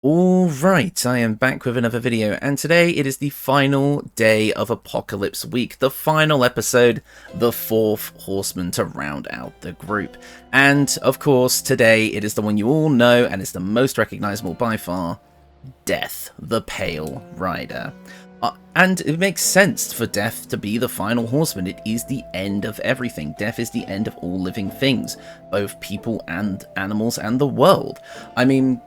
Alright, I am back with another video, and today it is the final day of Apocalypse Week, the final episode, the fourth Horseman to round out the group. And, of course, today it is the one you all know, and it's the most recognisable by far, Death, the Pale Rider. And it makes sense for Death to be the final Horseman. It is the end of everything. Death is the end of all living things, both people and animals and the world. I mean,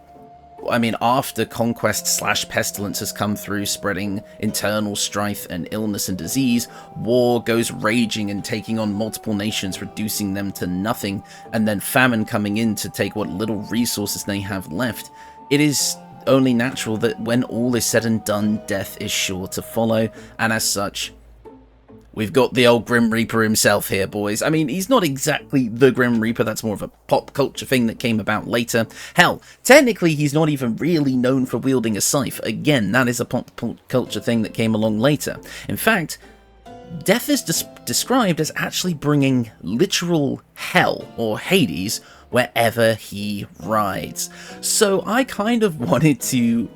after conquest / pestilence has come through, spreading internal strife and illness and disease, war goes raging and taking on multiple nations, reducing them to nothing, and then famine coming in to take what little resources they have left. It is only natural that when all is said and done, death is sure to follow, and as such, we've got the old Grim Reaper himself here, boys. I mean, he's not exactly the Grim Reaper, that's more of a pop culture thing that came about later. Hell, technically he's not even really known for wielding a scythe. Again, that is a pop culture thing that came along later. In fact, Death is described as actually bringing literal hell, or Hades, wherever he rides. So I kind of wanted to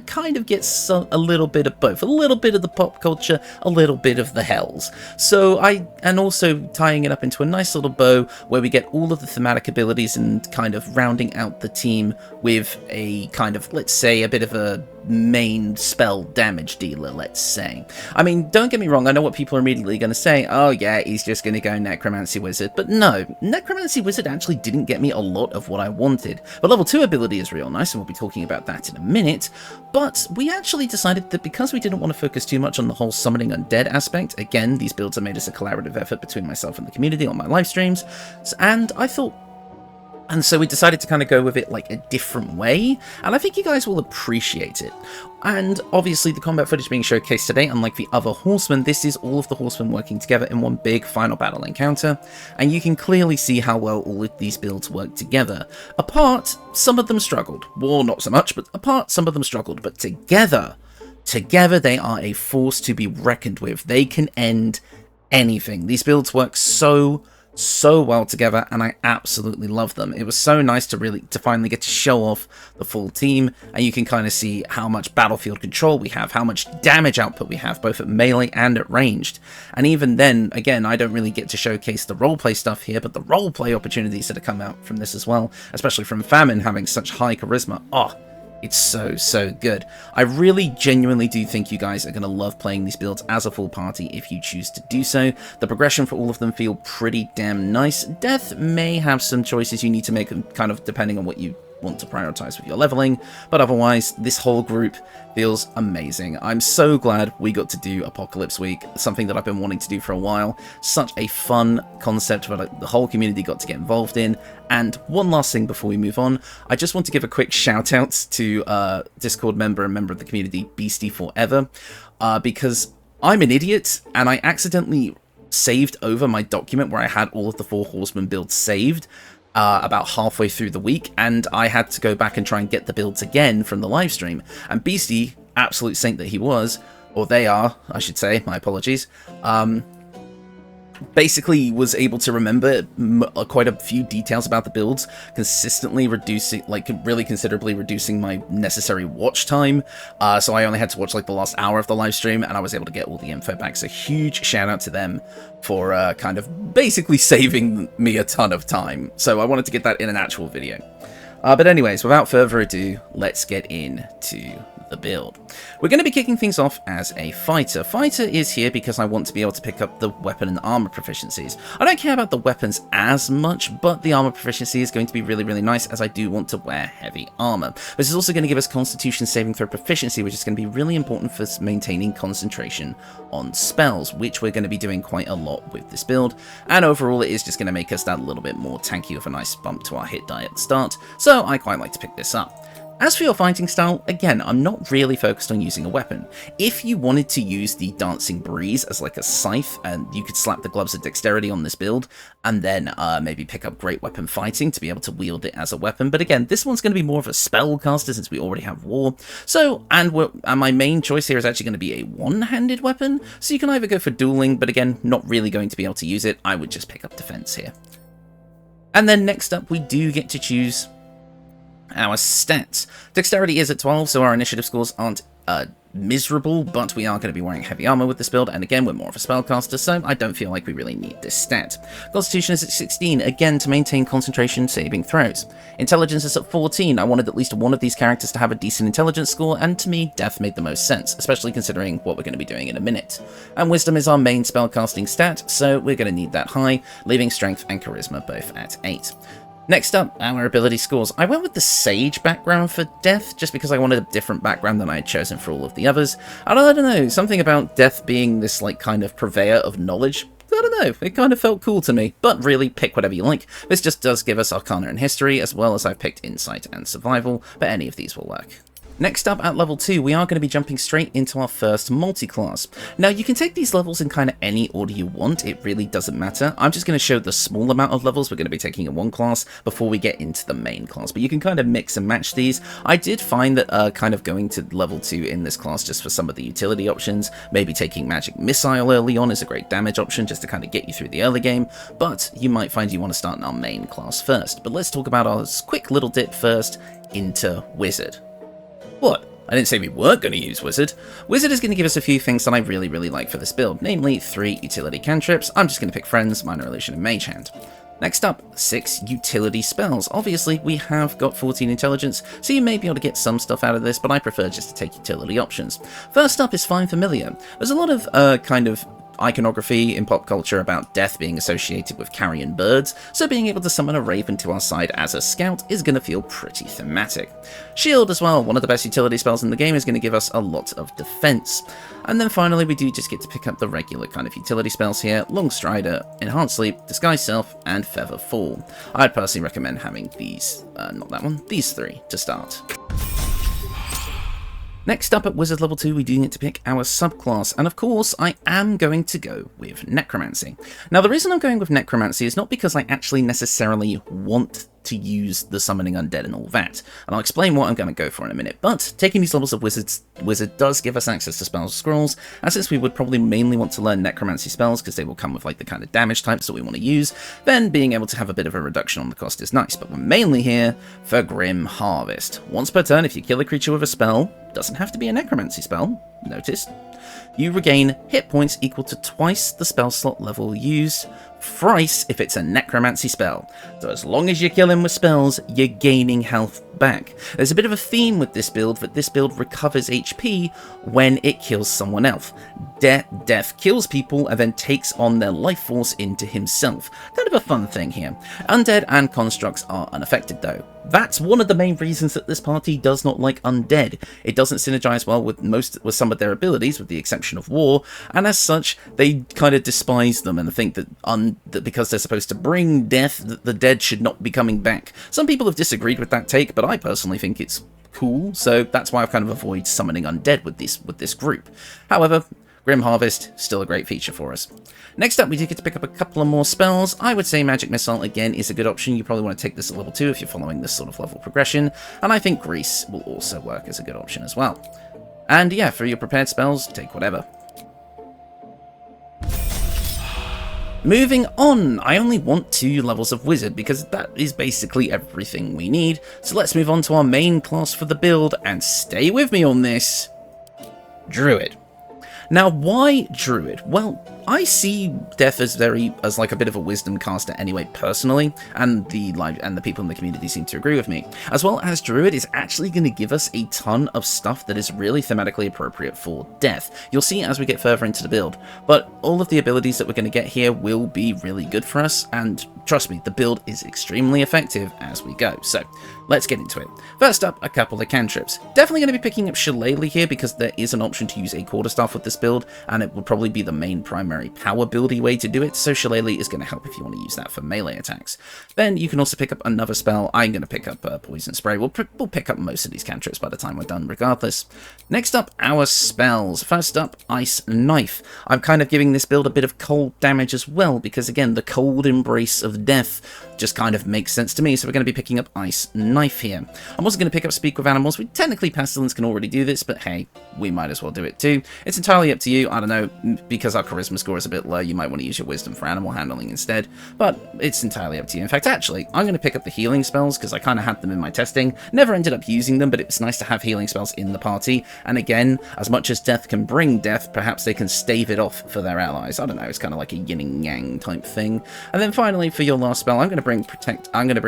kind of get a little bit of both, a little bit of the pop culture, a little bit of the hells. So and also tying it up into a nice little bow where we get all of the thematic abilities and kind of rounding out the team with a kind of, let's say, a bit of a main spell damage dealer, let's say. I mean, don't get me wrong, I know what people are immediately going to say, oh yeah, he's just going to go Necromancy Wizard, but no, Necromancy Wizard actually didn't get me a lot of what I wanted. But level 2 ability is real nice, and we'll be talking about that in a minute, but we actually decided that because we didn't want to focus too much on the whole summoning undead aspect, again, these builds are made as a collaborative effort between myself and the community on my live streams, and so we decided to kind of go with it like a different way, and I think you guys will appreciate it. And obviously the combat footage being showcased today, unlike the other Horsemen, this is all of the Horsemen working together in one big final battle encounter, and you can clearly see how well all of these builds work together. Apart, some of them struggled. Well, not so much, but apart, some of them struggled, but together they are a force to be reckoned with. They can end anything. These builds work so well together, and I absolutely love them. It was so nice to finally get to show off the full team, and you can kind of see how much battlefield control we have, how much damage output we have, both at melee and at ranged. And even then, again, I don't really get to showcase the roleplay stuff here, but the roleplay opportunities that have come out from this as well, especially from Famine having such high charisma. Oh, it's so good. I really genuinely do think you guys are going to love playing these builds as a full party if you choose to do so. The progression for all of them feel pretty damn nice. Death may have some choices you need to make, kind of depending on what you want to prioritize with your leveling, but otherwise this whole group feels amazing. I'm so glad we got to do Apocalypse Week, something that I've been wanting to do for a while. Such a fun concept that the whole community got to get involved in. And one last thing before we move on, I just want to give a quick shout out to Discord member and member of the community, Beastie Forever, because I'm an idiot and I accidentally saved over my document where I had all of the 4 Horsemen builds saved about halfway through the week, and I had to go back and try and get the builds again from the live stream. And Beastie, absolute saint that he was, or they are, I should say, my apologies, basically was able to remember quite a few details about the builds, consistently reducing, like really considerably reducing my necessary watch time. So I only had to watch like the last hour of the live stream, and I was able to get all the info back. So huge shout out to them for kind of basically saving me a ton of time. So I wanted to get that in an actual video. But anyways, without further ado, let's get into the build. We're going to be kicking things off as a fighter. Fighter is here because I want to be able to pick up the weapon and armor proficiencies. I don't care about the weapons as much, but the armor proficiency is going to be really nice, as I do want to wear heavy armor. This is also going to give us constitution saving throw proficiency, which is going to be really important for maintaining concentration on spells, which we're going to be doing quite a lot with this build. And overall, it is just going to make us that little bit more tanky with a nice bump to our hit die at the start. So I quite like to pick this up. As for your fighting style, again, I'm not really focused on using a weapon. If you wanted to use the Dancing Breeze as like a scythe, and you could slap the Gloves of Dexterity on this build, and then maybe pick up Great Weapon Fighting to be able to wield it as a weapon. But again, this one's going to be more of a spellcaster since we already have War. So, and my main choice here is actually going to be a one-handed weapon, so you can either go for dueling, but again, not really going to be able to use it. I would just pick up defense here. And then next up, we do get to choose Our stats. Dexterity is at 12, so our initiative scores aren't miserable, but we are going to be wearing heavy armor with this build, and again, we're more of a spellcaster, so I don't feel like we really need this stat. Constitution is at 16, again, to maintain concentration saving throws. Intelligence is at 14. I wanted at least one of these characters to have a decent intelligence score, and to me, Death made the most sense, especially considering what we're going to be doing in a minute. And Wisdom is our main spellcasting stat, so we're going to need that high, leaving Strength and Charisma both at 8. Next up, our ability scores. I went with the Sage background for Death, just because I wanted a different background than I had chosen for all of the others. And I don't know, something about Death being this, like, kind of purveyor of knowledge, I don't know, it kind of felt cool to me. But really, pick whatever you like. This just does give us Arcana and History, as well as I've picked Insight and Survival, but any of these will work. Next up, at level 2, we are going to be jumping straight into our first multi-class. Now, you can take these levels in kind of any order you want, it really doesn't matter. I'm just going to show the small amount of levels we're going to be taking in one class before we get into the main class, but you can kind of mix and match these. I did find that kind of going to level 2 in this class just for some of the utility options, maybe taking Magic Missile early on is a great damage option just to kind of get you through the early game, but you might find you want to start in our main class first. But let's talk about our quick little dip first into Wizard. What? I didn't say we weren't going to use Wizard. Wizard is going to give us a few things that I really like for this build, namely 3 utility cantrips. I'm just going to pick Friends, Minor Illusion, and Mage Hand. Next up, 6 utility spells. Obviously, we have got 14 intelligence, so you may be able to get some stuff out of this, but I prefer just to take utility options. First up is Find Familiar. There's a lot of kind of iconography in pop culture about death being associated with carrion birds, so being able to summon a raven to our side as a scout is going to feel pretty thematic. Shield as well, one of the best utility spells in the game, is going to give us a lot of defense. And then finally we do just get to pick up the regular kind of utility spells here: Long Strider, Enhanced Sleep, Disguise Self, and Feather Fall. I'd personally recommend having these, not that one, these 3 to start. Next up at Wizard level 2, we do need to pick our subclass, and of course I am going to go with Necromancy. Now the reason I'm going with Necromancy is not because I actually necessarily want to use the summoning undead and all that, and I'll explain what I'm going to go for in a minute, but taking these levels of Wizard does give us access to spell scrolls, and since we would probably mainly want to learn Necromancy spells because they will come with like the kind of damage types that we want to use, then being able to have a bit of a reduction on the cost is nice, but we're mainly here for Grim Harvest. Once per turn, if you kill a creature with a spell, doesn't have to be a Necromancy spell, notice, you regain hit points equal to twice the spell slot level used, thrice if it's a Necromancy spell. So as long as you're killing with spells, you're gaining health back. There's a bit of a theme with this build, that this build recovers HP when it kills someone else. Death kills people and then takes on their life force into himself. Kind of a fun thing here. Undead and constructs are unaffected though. That's one of the main reasons that this party does not like undead. It doesn't synergize well with some of their abilities, with the exception of war, and as such, they kind of despise them and think that because they're supposed to bring death, that the dead should not be coming back. Some people have disagreed with that take, but I personally think it's cool, so that's why I've kind of avoided summoning undead with this group. However, Grim Harvest, still a great feature for us. Next up, we do get to pick up a couple of more spells. I would say Magic Missile, again, is a good option. You probably want to take this at level 2 if you're following this sort of level progression, and I think Grease will also work as a good option as well. And yeah, for your prepared spells, take whatever. Moving on, I only want 2 levels of Wizard because that is basically everything we need. So let's move on to our main class for the build, and stay with me on this, Druid. Now, why Druid? Well, I see Death as like a bit of a wisdom caster anyway, personally, and the people in the community seem to agree with me. As well as Druid is actually going to give us a ton of stuff that is really thematically appropriate for Death. You'll see as we get further into the build, but all of the abilities that we're going to get here will be really good for us, and trust me, the build is extremely effective as we go. So let's get into it. First up, a couple of cantrips. Definitely going to be picking up Shillelagh here because there is an option to use a quarterstaff with this build, and it will probably be the main primary power buildy way to do it, so Shillelagh is going to help if you want to use that for melee attacks. Then you can also pick up another spell. I'm going to pick up Poison Spray. We'll pick up most of these cantrips by the time we're done regardless. Next up, our spells. First up, Ice Knife. I'm kind of giving this build a bit of cold damage as well, because again, the cold embrace of death just kind of makes sense to me, so we're going to be picking up Ice Knife here. I'm also going to pick up Speak with Animals. Technically, Pestilence can already do this, but hey, we might as well do it too. It's entirely up to you. I don't know, because our charisma score is a bit low, you might want to use your wisdom for animal handling instead, but it's entirely up to you. In fact, actually, I'm going to pick up the healing spells because I kind of had them in my testing. Never ended up using them, but it's nice to have healing spells in the party. And again, as much as death can bring death, perhaps they can stave it off for their allies. I don't know, it's kind of like a yin and yang type thing. And then finally, for your last spell, I'm going to bring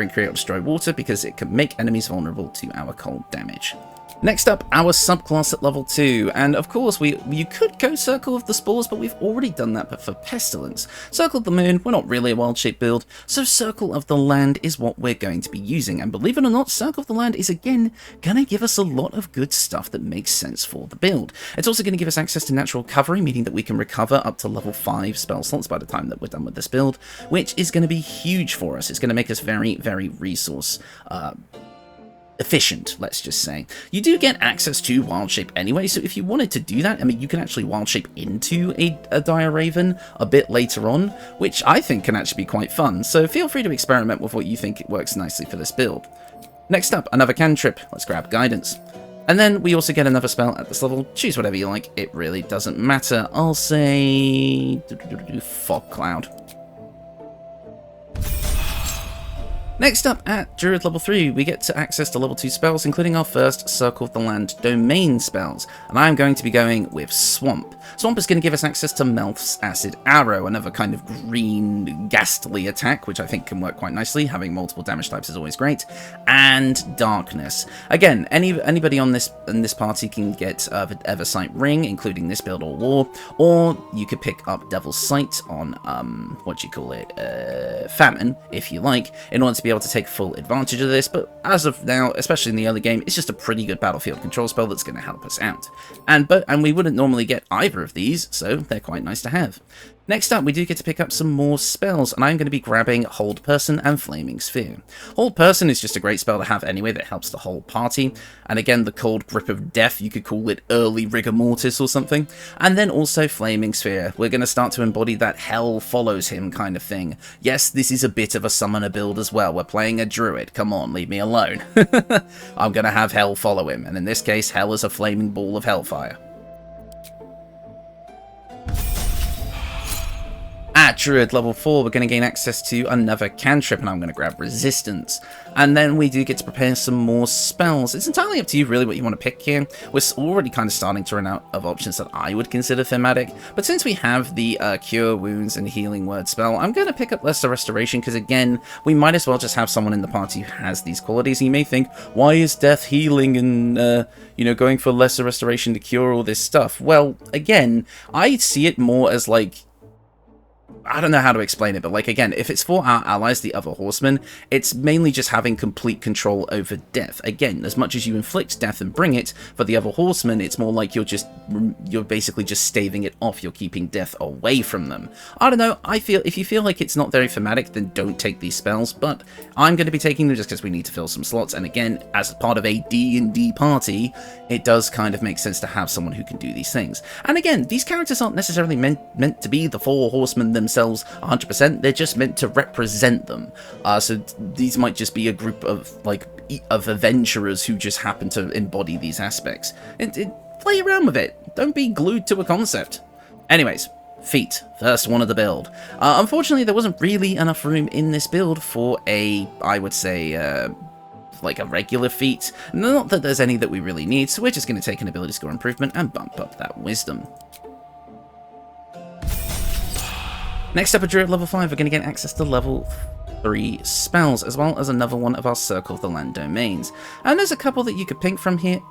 Create or Destroy Water because it can make enemies vulnerable to our cold damage. Next up, our subclass at level 2, and of course you could go Circle of the Spores, but we've already done that but for Pestilence. Circle of the Moon, we're not really a wild shape build, so Circle of the Land is what we're going to be using, and believe it or not, Circle of the Land is again going to give us a lot of good stuff that makes sense for the build. It's also going to give us access to natural recovery, meaning that we can recover up to level 5 spell slots by the time that we're done with this build, which is going to be huge for us. It's going to make us very, very resource efficient, let's just say. You do get access to Wild Shape anyway, so if you wanted to do that, I mean, you can actually Wild Shape into a Dire Raven a bit later on, which I think can actually be quite fun, so feel free to experiment with what you think works nicely for this build. Next up, another cantrip. Let's grab Guidance. And then we also get another spell at this level. Choose whatever you like, it really doesn't matter. I'll say Fog Cloud. Next up, at Druid level 3, we get to access to level 2 spells, including our first Circle of the Land domain spells, and I'm going to be going with Swamp. Swamp is going to give us access to Melf's Acid Arrow, another kind of green, ghastly attack, which I think can work quite nicely. Having multiple damage types is always great, and Darkness. Again, anybody in this party can get the Eversight Ring, including this build or War, or you could pick up Devil's Sight on, Famine, if you like, in order to be able to take full advantage of this, but as of now, especially in the early game, it's just a pretty good battlefield control spell that's going to help us out. And we wouldn't normally get either of these, so they're quite nice to have. Next up, we do get to pick up some more spells, and I'm going to be grabbing Hold Person and Flaming Sphere. Hold Person is just a great spell to have anyway that helps the whole party, and again, the Cold Grip of Death, you could call it Early Rigor Mortis or something. And then also Flaming Sphere, we're going to start to embody that Hell follows him kind of thing. Yes, this is a bit of a summoner build as well, we're playing a Druid, come on, leave me alone. I'm going to have Hell follow him, and in this case, Hell is a flaming ball of hellfire. At Druid level 4, we're going to gain access to another cantrip, and I'm going to grab Resistance. And then we do get to prepare some more spells. It's entirely up to you, really, what you want to pick here. We're already kind of starting to run out of options that I would consider thematic, but since we have the Cure Wounds and Healing Word spell, I'm going to pick up Lesser Restoration, because again, we might as well just have someone in the party who has these qualities. You may think, why is Death healing and, going for Lesser Restoration to cure all this stuff? Well, again, I see it more as like, I don't know how to explain it, but like, again, if it's for our allies, the other Horsemen, it's mainly just having complete control over death. Again, as much as you inflict death and bring it, for the other Horsemen, it's more like you're basically just staving it off, you're keeping death away from them. I don't know, if you feel like it's not very thematic, then don't take these spells, but I'm going to be taking them just because we need to fill some slots, and again, as part of a D&D party, it does kind of make sense to have someone who can do these things. And again, these characters aren't necessarily meant to be the 4 Horsemen themselves 100%, they're just meant to represent them. So these might just be a group of adventurers who just happen to embody these aspects. Play around with it. Don't be glued to a concept. Anyways, Feat, first one of the build. Unfortunately, there wasn't really enough room in this build for I would say, like a regular feat. Not that there's any that we really need, so we're just going to take an ability score improvement and bump up that wisdom. Next up at Druid level 5, we're going to get access to level 3 spells, as well as another one of our Circle of the Land domains. And there's a couple that you could pick from here,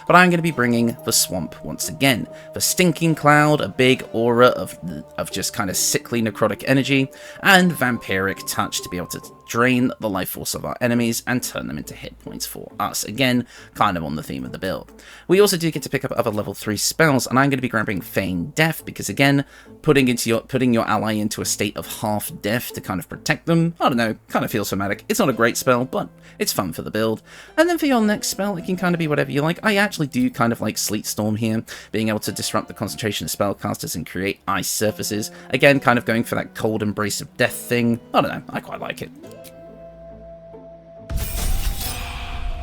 but I'm going to be bringing the Swamp once again. The Stinking Cloud, a big aura of just kind of sickly necrotic energy, and Vampiric Touch to be able to drain the life force of our enemies and turn them into hit points for us. Again, kind of on the theme of the build. We also do get to pick up other level 3 spells, and I'm going to be grabbing Feign Death, because again, putting your ally into a state of half death to kind of protect them, I don't know, kind of feels thematic. It's not a great spell, but it's fun for the build. And then for your next spell, it can kind of be whatever you like. I actually do kind of like Sleet Storm here, being able to disrupt the concentration of spellcasters and create ice surfaces. Again, kind of going for that cold embrace of death thing. I don't know, I quite like it.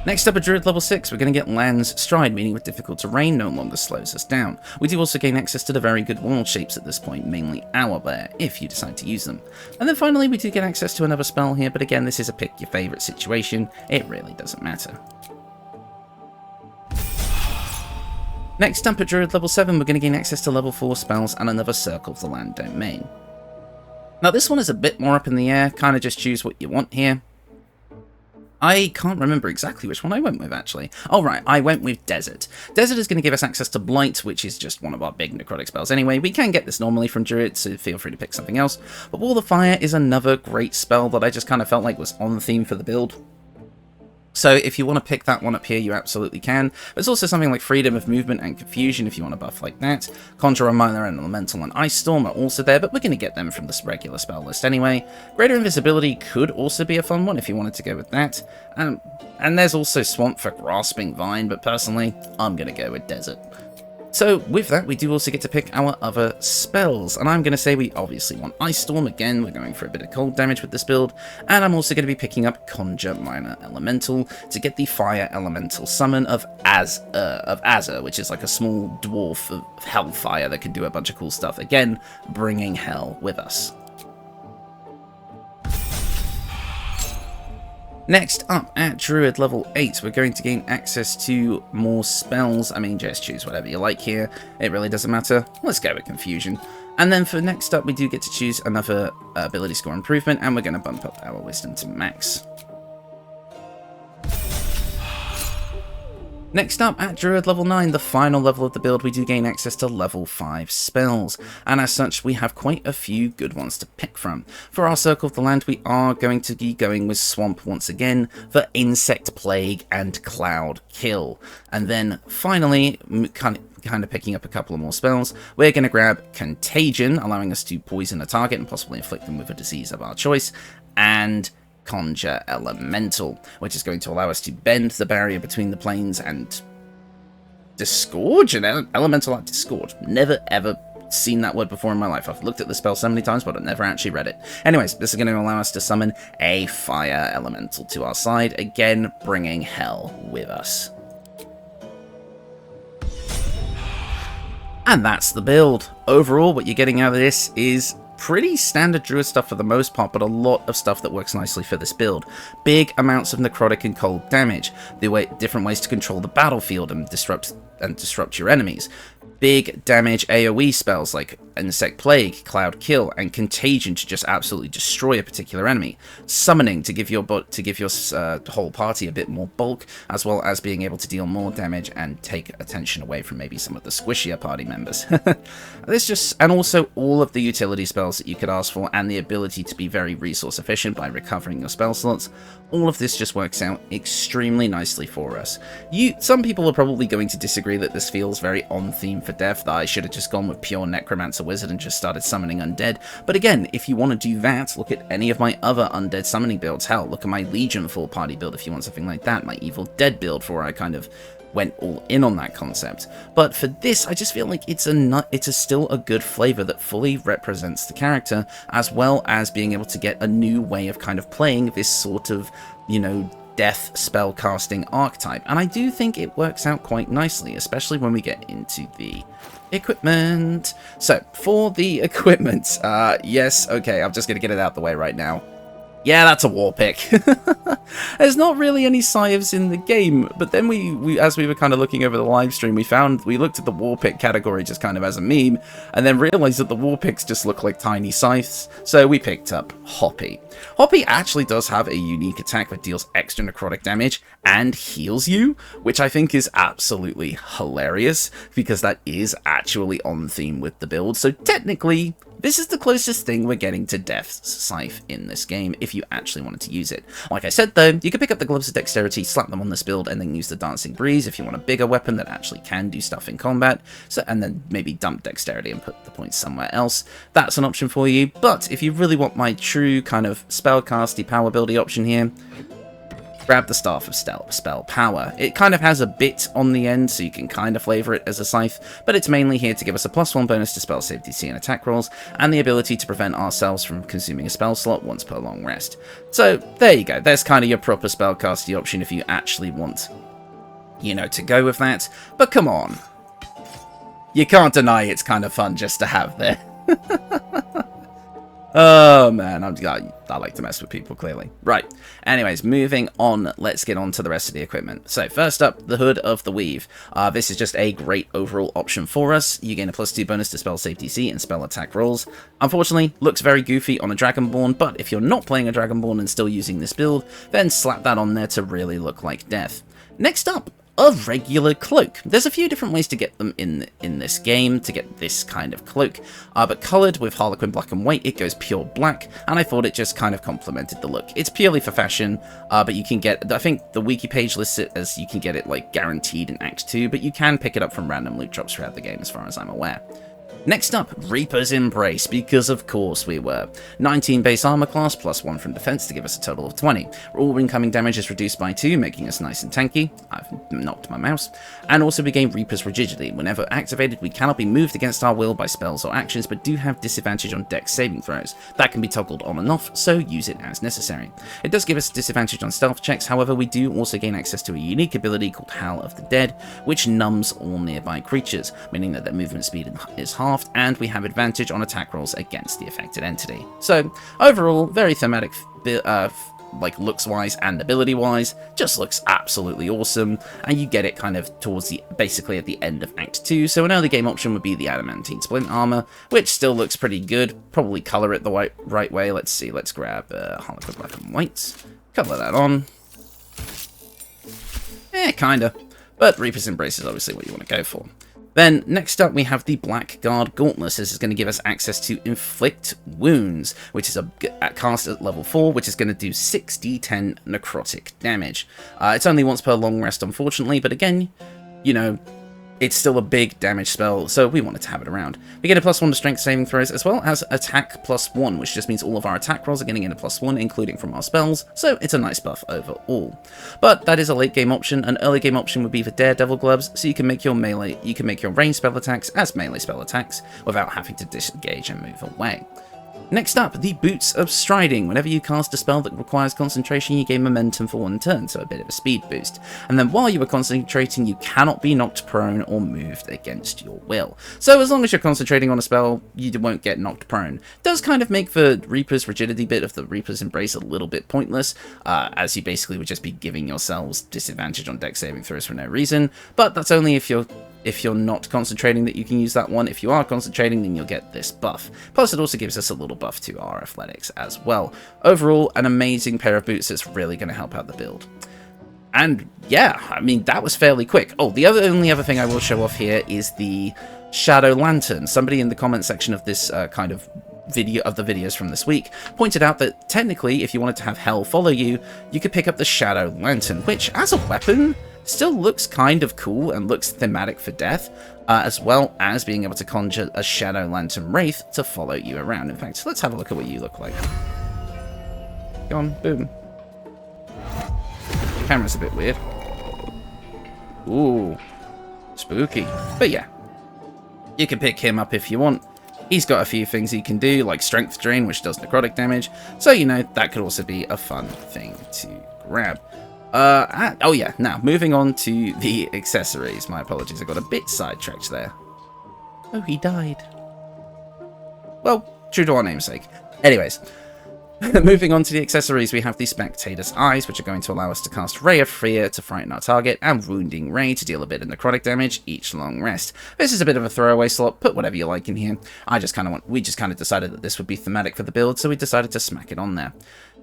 Next up at Druid level 6, we're going to get Land's Stride, meaning with difficult terrain no longer slows us down. We do also gain access to the very good world shapes at this point, mainly Owlbear, if you decide to use them. And then finally we do get access to another spell here, but again this is a pick your favourite situation, it really doesn't matter. Next up at Druid level 7, we're going to gain access to level 4 spells and another Circle of the Land domain. Now this one is a bit more up in the air, kind of just choose what you want here. I can't remember exactly which one I went with, actually. Oh, right, I went with Desert. Desert is going to give us access to Blight, which is just one of our big necrotic spells anyway. We can get this normally from Druid, so feel free to pick something else. But Wall of Fire is another great spell that I just kind of felt like was on theme for the build. So if you want to pick that one up here, you absolutely can. There's also something like Freedom of Movement and Confusion if you want to buff like that. Conjurer, Minor, and Elemental and Ice Storm are also there, but we're going to get them from this regular spell list anyway. Greater Invisibility could also be a fun one if you wanted to go with that. And there's also Swamp for Grasping Vine, but personally, I'm going to go with Desert. So with that, we do also get to pick our other spells, and I'm going to say we obviously want Ice Storm. Again, we're going for a bit of cold damage with this build, and I'm also going to be picking up Conjure Minor Elemental to get the Fire Elemental Summon of Azur, which is like a small dwarf of Hellfire that can do a bunch of cool stuff. Again, bringing Hell with us. Next up, at Druid level 8, we're going to gain access to more spells. I mean, just choose whatever you like here. It really doesn't matter. Let's go with Confusion. And then for next up, we do get to choose another ability score improvement, and we're going to bump up our Wisdom to max. Next up, at Druid level 9, the final level of the build, we do gain access to level 5 spells, and as such, we have quite a few good ones to pick from. For our Circle of the Land, we are going to be going with Swamp once again for Insect Plague and Cloud Kill. And then finally, kind of picking up a couple of more spells, we're going to grab Contagion, allowing us to poison a target and possibly inflict them with a disease of our choice, and Conjure Elemental, which is going to allow us to bend the barrier between the planes and disgorge an elemental at disgorge. Never ever seen that word before in my life. I've looked at the spell so many times, but I've never actually read it. Anyways, this is going to allow us to summon a Fire Elemental to our side, again bringing Hell with us. And that's the build. Overall, what you're getting out of this is pretty standard Druid stuff for the most part, but a lot of stuff that works nicely for this build. Big amounts of necrotic and cold damage, different ways to control the battlefield and disrupt your enemies. Big damage AoE spells like Insect Plague, Cloud Kill, and Contagion to just absolutely destroy a particular enemy. Summoning to give your whole party a bit more bulk, as well as being able to deal more damage and take attention away from maybe some of the squishier party members. And also all of the utility spells that you could ask for, and the ability to be very resource efficient by recovering your spell slots. All of this just works out extremely nicely for us. Some people are probably going to disagree that this feels very on theme for death, that I should have just gone with pure Necromancer Wizard and just started summoning undead. But again, if you want to do that, look at any of my other undead summoning builds. Hell, look at my Legion full party build if you want something like that, my Evil Dead build where I kind of went all in on that concept. But for this, I just feel like it's still a good flavor that fully represents the character, as well as being able to get a new way of kind of playing this sort of, death spell casting archetype. And I do think it works out quite nicely, especially when we get into the equipment. So for the equipment, yes, okay, I'm just gonna get it out the way right now. Yeah, that's a war pick. There's not really any scythes in the game, but then as we were kind of looking over the live stream, we looked at the war pick category just kind of as a meme, and then realized that the war picks just look like tiny scythes, so we picked up Hoppy. Hoppy actually does have a unique attack that deals extra necrotic damage and heals you, which I think is absolutely hilarious, because that is actually on theme with the build, so technically this is the closest thing we're getting to Death's Scythe in this game, if you actually wanted to use it. Like I said though, you could pick up the Gloves of Dexterity, slap them on this build, and then use the Dancing Breeze if you want a bigger weapon that actually can do stuff in combat, and then maybe dump Dexterity and put the points somewhere else. That's an option for you, but if you really want my true kind of spellcasty power buildy option here, grab the Staff of Spell Power. It kind of has a bit on the end, so you can kind of flavour it as a scythe, but it's mainly here to give us a +1 bonus to spell save DC and attack rolls, and the ability to prevent ourselves from consuming a spell slot once per long rest. So there you go, there's kind of your proper spellcasting option if you actually want, you know, to go with that. But come on, you can't deny it's kind of fun just to have there. Oh man, I like to mess with people, clearly. Right, anyways, moving on, let's get on to the rest of the equipment. So first up, the Hood of the Weave. This is just a great overall option for us. You gain a +2 bonus to spell save DC and spell attack rolls. Unfortunately, looks very goofy on a Dragonborn, but if you're not playing a Dragonborn and still using this build, then slap that on there to really look like death. Next up, a regular cloak. There's a few different ways to get them in this game, to get this kind of cloak, but coloured with Harlequin black and white, it goes pure black, and I thought it just kind of complemented the look. It's purely for fashion, but you can get, I think the wiki page lists it as you can get it like guaranteed in Act 2, but you can pick it up from random loot drops throughout the game as far as I'm aware. Next up, Reaper's Embrace, because of course we were. 19 base armor class, +1 from defense to give us a total of 20. All incoming damage is reduced by 2, making us nice and tanky. I've knocked my mouse. And also we gain Reaper's Rigidity. Whenever activated, we cannot be moved against our will by spells or actions, but do have disadvantage on dex saving throws. That can be toggled on and off, so use it as necessary. It does give us disadvantage on stealth checks, however we do also gain access to a unique ability called Howl of the Dead, which numbs all nearby creatures, meaning that their movement speed is halved, and we have advantage on attack rolls against the affected entity. So overall, very thematic, like looks-wise and ability-wise, just looks absolutely awesome, and you get it kind of towards the, basically at the end of Act 2, so an early game option would be the Adamantine Splint Armour, which still looks pretty good, probably colour it the right way. Let's see, let's grab Harlequin black and white, colour that on. Kinda, but Reaper's Embrace is obviously what you want to go for. Then, next up, we have the Blackguard Gauntless. This is going to give us access to Inflict Wounds, which is a cast at level 4, which is going to do 6d10 necrotic damage. It's only once per long rest, unfortunately, but again, you know, it's still a big damage spell, so we wanted to have it around. We get a +1 to strength saving throws, as well as attack +1, which just means all of our attack rolls are getting in a +1, including from our spells, so it's a nice buff overall. But that is a late game option. An early game option would be for Daredevil Gloves, so you can make your ranged spell attacks as melee spell attacks, without having to disengage and move away. Next up, the Boots of Striding. Whenever you cast a spell that requires concentration, you gain momentum for 1 turn, so a bit of a speed boost. And then while you are concentrating, you cannot be knocked prone or moved against your will. So as long as you're concentrating on a spell, you won't get knocked prone. Does kind of make the Reaper's Rigidity bit of the Reaper's Embrace a little bit pointless, as you basically would just be giving yourselves disadvantage on dex saving throws for no reason, but that's only if you're not concentrating that you can use that one. If you are concentrating, then you'll get this buff. Plus, it also gives us a little buff to our athletics as well. Overall, an amazing pair of boots that's really going to help out the build. And yeah, I mean, that was fairly quick. Oh, the only other thing I will show off here is the Shadow Lantern. Somebody in the comment section of this kind of video of the videos from this week pointed out that technically, if you wanted to have hell follow you, you could pick up the Shadow Lantern, which as a weapon still looks kind of cool and looks thematic for death, as well as being able to conjure a Shadow Lantern Wraith to follow you around. In fact, let's have a look at what you look like. Go on, boom. The camera's a bit weird. Ooh, spooky. But yeah, you can pick him up if you want. He's got a few things he can do, like Strength Drain, which does necrotic damage, so you know, that could also be a fun thing to grab. Oh yeah, now, moving on to the accessories. My apologies, I got a bit sidetracked there. Oh, he died. Well, true to our namesake. Anyways, moving on to the accessories, we have the Spectator's Eyes, which are going to allow us to cast Ray of Fear to frighten our target, and Wounding Ray to deal a bit of necrotic damage each long rest. This is a bit of a throwaway slot, put whatever you like in here. We just kind of decided that this would be thematic for the build, so we decided to smack it on there.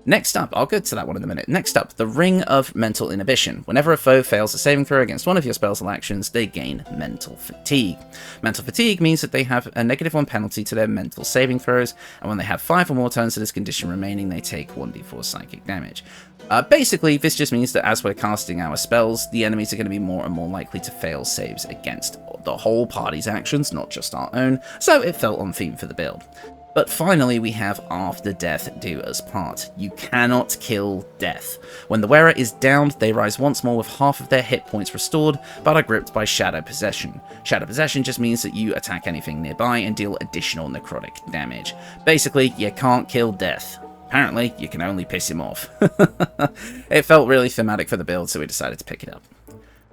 Next up, I'll get to that one in a minute. Next up, the Ring of Mental Inhibition. Whenever a foe fails a saving throw against one of your spells or actions, they gain Mental Fatigue. Mental Fatigue means that they have a -1 penalty to their mental saving throws, and when they have 5 or more turns of this condition remaining, they take 1d4 psychic damage. Basically, this just means that as we're casting our spells, the enemies are going to be more and more likely to fail saves against the whole party's actions, not just our own, so it felt on theme for the build. But finally we have After Death Do Us Part. You cannot kill death. When the wearer is downed, they rise once more with half of their hit points restored, but are gripped by Shadow Possession. Shadow Possession just means that you attack anything nearby and deal additional necrotic damage. Basically, you can't kill death. Apparently, you can only piss him off. It felt really thematic for the build, so we decided to pick it up.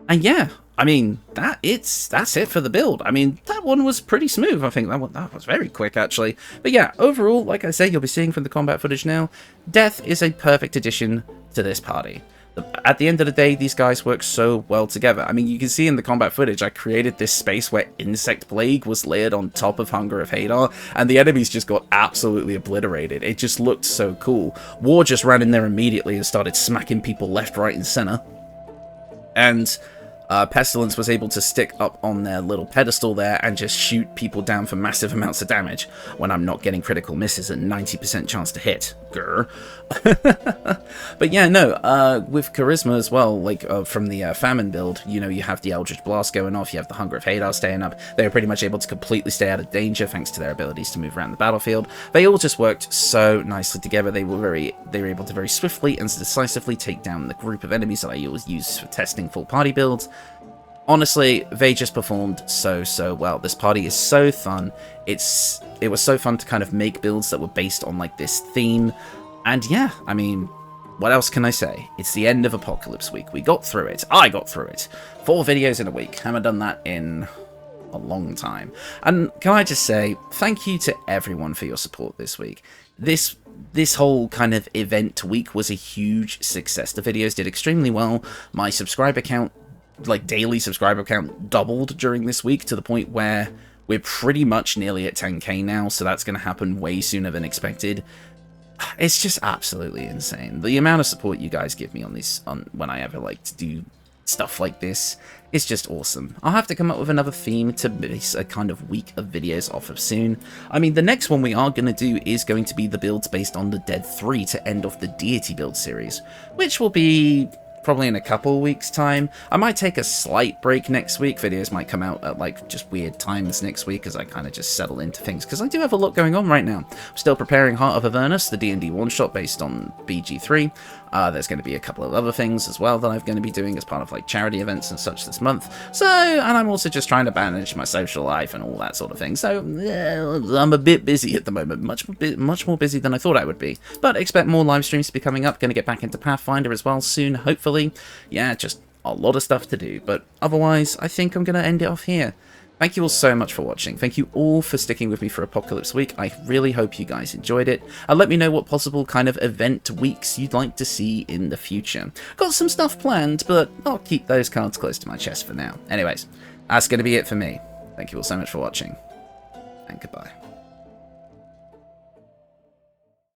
And yeah, I mean, that's it for the build. I mean, that one was pretty smooth. I think that was very quick, actually. But yeah, overall, like I say, you'll be seeing from the combat footage now, Death is a perfect addition to this party. At the end of the day, these guys work so well together. I mean, you can see in the combat footage, I created this space where Insect Plague was layered on top of Hunger of Hadar, and the enemies just got absolutely obliterated. It just looked so cool. War just ran in there immediately and started smacking people left, right, and center. And Pestilence was able to stick up on their little pedestal there and just shoot people down for massive amounts of damage when I'm not getting critical misses and 90% chance to hit. Grr. But yeah, no, with Charisma as well, like from the Famine build, you know, you have the Eldritch Blast going off, you have the Hunger of Hadar staying up. They were pretty much able to completely stay out of danger thanks to their abilities to move around the battlefield. They all just worked so nicely together. They were able to very swiftly and decisively take down the group of enemies that I always use for testing full party builds. Honestly, they just performed so well. This party is so fun. It was so fun to kind of make builds that were based on like this theme. And yeah, I mean, what else can I say? It's the end of Apocalypse Week. We got through it. I got through it. 4 videos in a week. Haven't done that in a long time. And can I just say, thank you to everyone for your support this week. This whole kind of event week was a huge success. The videos did extremely well. My subscriber count, like daily subscriber count, doubled during this week to the point where we're pretty much nearly at 10k now, so that's going to happen way sooner than expected. It's just absolutely insane. The amount of support you guys give me on this, when I ever like to do stuff like this, is just awesome. I'll have to come up with another theme to base a kind of week of videos off of soon. I mean, the next one we are going to do is going to be the builds based on the Dead 3 to end off the Deity build series, which will be probably in a couple weeks time. I might take a slight break next week. Videos might come out at like just weird times next week as I kind of just settle into things, because I do have a lot going on right now. I'm still preparing Heart of Avernus, the D&D one-shot based on BG3. There's going to be a couple of other things as well that I'm going to be doing as part of like charity events and such this month. So, and I'm also just trying to manage my social life and all that sort of thing. So, I'm a bit busy at the moment, much more busy than I thought I would be. But expect more live streams to be coming up. Going to get back into Pathfinder as well soon, hopefully. Yeah, just a lot of stuff to do. But otherwise, I think I'm going to end it off here. Thank you all so much for watching. Thank you all for sticking with me for Apocalypse Week. I really hope you guys enjoyed it. And let me know what possible kind of event weeks you'd like to see in the future. Got some stuff planned, but I'll keep those cards close to my chest for now. Anyways, that's going to be it for me. Thank you all so much for watching, and goodbye.